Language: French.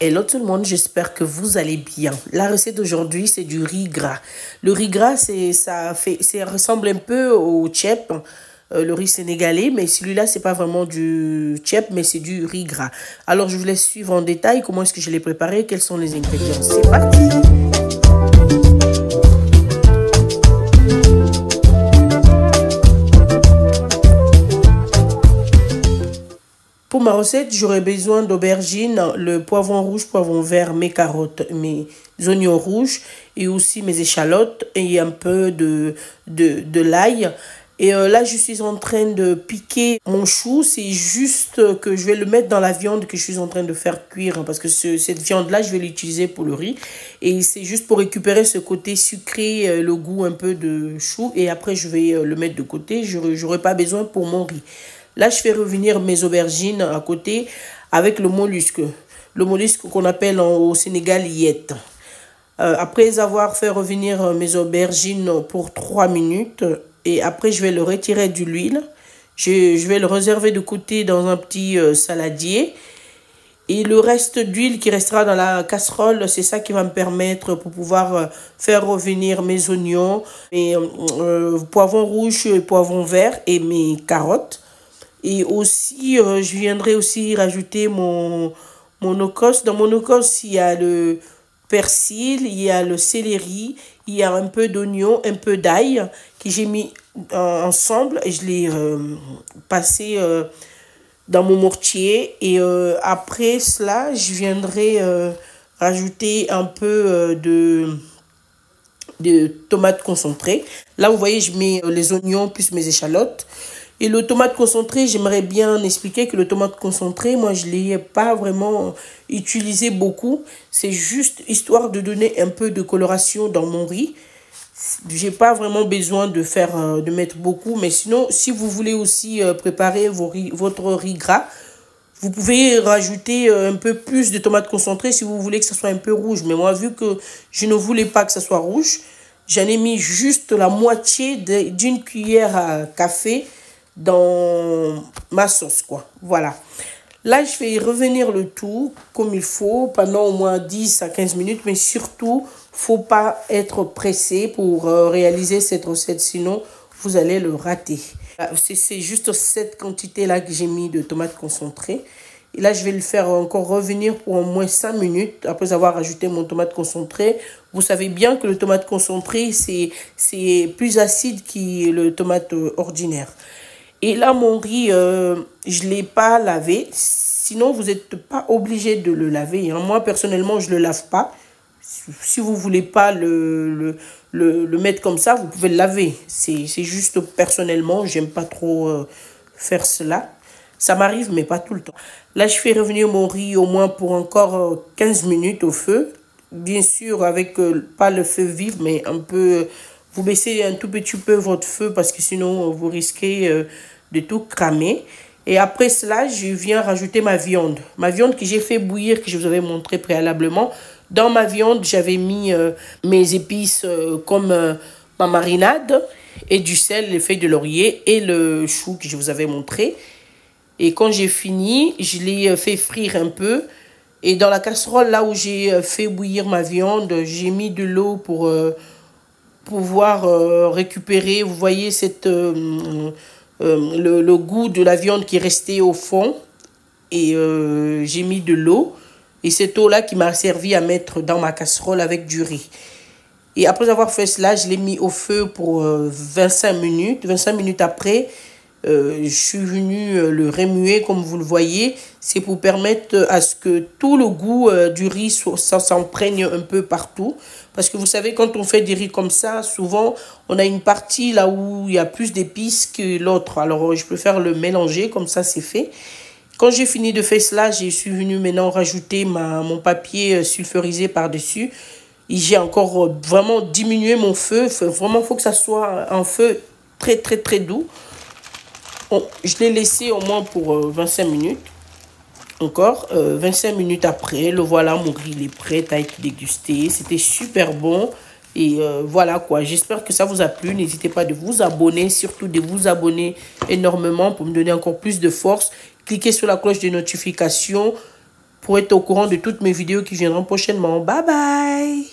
Hello tout le monde, j'espère que vous allez bien. La recette d'aujourd'hui, c'est du riz gras. Le riz gras, ça ressemble un peu au tchèp, le riz sénégalais, mais celui-là, c'est pas vraiment du tchèp, mais c'est du riz gras. Alors, je vous laisse suivre en détail comment est-ce que je l'ai préparé, quels sont les ingrédients. C'est parti! Pour ma recette, j'aurai besoin d'aubergines, le poivron rouge, poivron vert, mes carottes, mes oignons rouges et aussi mes échalotes et un peu de l'ail. Et là, je suis en train de piquer mon chou. C'est juste que je vais le mettre dans la viande que je suis en train de faire cuire. Parce que cette viande-là, je vais l'utiliser pour le riz. Et c'est juste pour récupérer ce côté sucré, le goût un peu de chou. Et après, je vais le mettre de côté. Je n'aurai pas besoin pour mon riz. Là, je fais revenir mes aubergines à côté avec le mollusque. Le mollusque qu'on appelle au Sénégal yette. Après avoir fait revenir mes aubergines pour 3 minutes, et après je vais le retirer de l'huile. Je vais le réserver de côté dans un petit saladier. Et le reste d'huile qui restera dans la casserole, c'est ça qui va me permettre pour pouvoir faire revenir mes oignons, mes poivrons rouges et poivrons verts et mes carottes. Et aussi, je viendrai aussi rajouter mon no-cost. Dans mon no-cost, il y a le persil, il y a le céleri, il y a un peu d'oignon, un peu d'ail que j'ai mis ensemble. Et je l'ai passé dans mon mortier. Et après cela, je viendrai rajouter un peu de tomates concentrées. Là, vous voyez, je mets les oignons plus mes échalotes. Et le tomate concentré, j'aimerais bien expliquer que le tomate concentré, moi, je ne l'ai pas vraiment utilisé beaucoup. C'est juste histoire de donner un peu de coloration dans mon riz. Je n'ai pas vraiment besoin de mettre beaucoup. Mais sinon, si vous voulez aussi préparer votre riz gras, vous pouvez rajouter un peu plus de tomate concentrée si vous voulez que ça soit un peu rouge. Mais moi, vu que je ne voulais pas que ça soit rouge, j'en ai mis juste la moitié d'une cuillère à café dans ma sauce, quoi. Voilà. Là, je vais revenir le tout comme il faut pendant au moins 10 à 15 minutes. Mais surtout, faut pas être pressé pour réaliser cette recette. Sinon, vous allez le rater. C'est juste cette quantité-là que j'ai mis de tomates concentrées. Et là, je vais le faire encore revenir pour au moins 5 minutes après avoir ajouté mon tomate concentré. Vous savez bien que le tomate concentré, c'est plus acide que le tomate ordinaire. Et là, mon riz, je ne l'ai pas lavé. Sinon, vous n'êtes pas obligé de le laver. Hein. Moi, personnellement, je ne le lave pas. Si vous ne voulez pas le mettre comme ça, vous pouvez le laver. C'est juste personnellement, j'aime pas trop faire cela. Ça m'arrive, mais pas tout le temps. Là, je fais revenir mon riz au moins pour encore 15 minutes au feu. Bien sûr, avec pas le feu vif, mais un peu... Vous baissez un tout petit peu votre feu parce que sinon, vous risquez de tout cramer. Et après cela, je viens rajouter ma viande. Ma viande que j'ai fait bouillir, que je vous avais montré préalablement. Dans ma viande, j'avais mis mes épices comme ma marinade et du sel, les feuilles de laurier et le chou que je vous avais montré. Et quand j'ai fini, je l'ai fait frire un peu. Et dans la casserole, là où j'ai fait bouillir ma viande, j'ai mis de l'eau pour pouvoir récupérer, vous voyez, le goût de la viande qui est resté au fond. Et j'ai mis de l'eau. Et cette eau-là qui m'a servi à mettre dans ma casserole avec du riz. Et après avoir fait cela, je l'ai mis au feu pour 25 minutes. 25 minutes après, je suis venue le remuer comme vous le voyez. C'est pour permettre à ce que tout le goût du riz s'imprègne un peu partout. Parce que vous savez, quand on fait des riz comme ça, souvent, on a une partie là où il y a plus d'épices que l'autre. Alors, je préfère le mélanger, comme ça, c'est fait. Quand j'ai fini de faire cela, je suis venue maintenant rajouter mon papier sulfurisé par-dessus. Et j'ai encore vraiment diminué mon feu. Vraiment, il faut que ça soit un feu très, très, très doux. Bon, je l'ai laissé au moins pour 25 minutes. Encore 25 minutes après, le voilà, mon riz il est prêt à être dégusté. C'était super bon. Et voilà quoi, j'espère que ça vous a plu. N'hésitez pas de vous abonner, surtout de vous abonner énormément pour me donner encore plus de force. Cliquez sur la cloche de notification pour être au courant de toutes mes vidéos qui viendront prochainement. Bye bye!